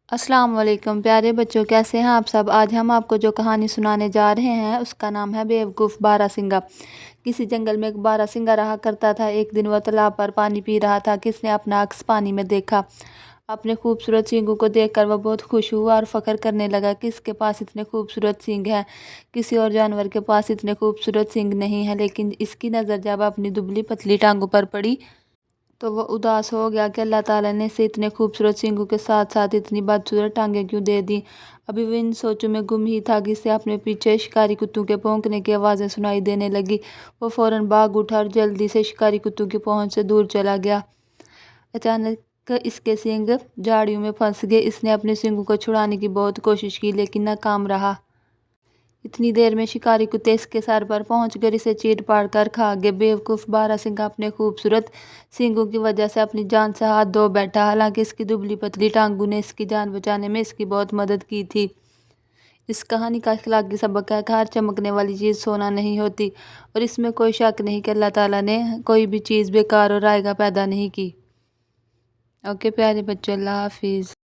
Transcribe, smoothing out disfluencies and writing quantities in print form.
السلام علیکم پیارے بچوں، کیسے ہیں آپ سب؟ آج ہم آپ کو جو کہانی سنانے جا رہے ہیں اس کا نام ہے بیوقوف بارہ سنگا۔ کسی جنگل میں ایک بارہ سنگا رہا کرتا تھا۔ ایک دن وہ تالاب پر پانی پی رہا تھا کہ اس نے اپنا عکس پانی میں دیکھا۔ اپنے خوبصورت سینگوں کو دیکھ کر وہ بہت خوش ہوا اور فخر کرنے لگا کہ اس کے پاس اتنے خوبصورت سینگ ہیں۔ کسی اور جانور کے پاس اتنے خوبصورت سینگ نہیں ہیں، لیکن اس کی نظر جب اپنی دبلی پتلی ٹانگوں پر پڑی تو وہ اداس ہو گیا کہ اللہ تعالیٰ نے اسے اتنے خوبصورت سینگوں کے ساتھ ساتھ اتنی بدصورت ٹانگیں کیوں دے دیں۔ ابھی وہ ان سوچوں میں گم ہی تھا کہ اسے اپنے پیچھے شکاری کتوں کے بھونکنے کی آوازیں سنائی دینے لگی۔ وہ فوراً بھاگ اٹھا اور جلدی سے شکاری کتوں کی پہنچ سے دور چلا گیا۔ اچانک اس کے سینگ جھاڑیوں میں پھنس گئے۔ اس نے اپنے سینگوں کو چھڑانے کی بہت کوشش کی لیکن ناکام رہا۔ اتنی دیر میں شکاری کتے اس کے سر پر پہنچ کر اسے چیر پاڑ کر کھا گئے۔ بیوقوف بارہ سنگا اپنے خوبصورت سینگوں کی وجہ سے اپنی جان سے ہاتھ دھو بیٹھا، حالانکہ اس کی دبلی پتلی ٹانگوں نے اس کی جان بچانے میں اس کی بہت مدد کی تھی۔ اس کہانی کا اخلاقی سبق ہے کہ ہر چمکنے والی چیز سونا نہیں ہوتی، اور اس میں کوئی شک نہیں کہ اللہ تعالیٰ نے کوئی بھی چیز بیکار اور رائیگاں پیدا نہیں کی۔ اوکے پیارے بچوں، اللہ حافظ۔